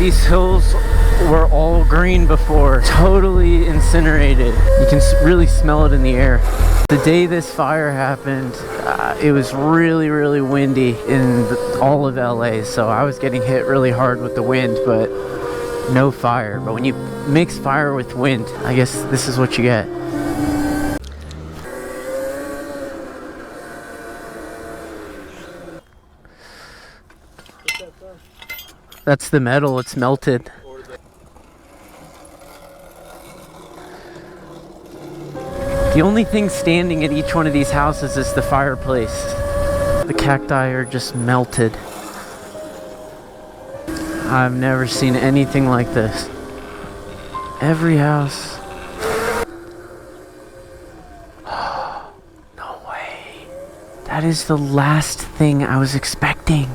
These hills were all green before, totally incinerated. You can really smell it in the air. The day this fire happened, it was really, really windy in all of LA, so I was getting hit really hard with the wind, but no fire. But when you mix fire with wind, I guess this is what you get. That's the metal, it's melted. The only thing standing at each one of these houses is the fireplace. The cacti are just melted. I've never seen anything like this. Every house. No way. That is the last thing I was expecting.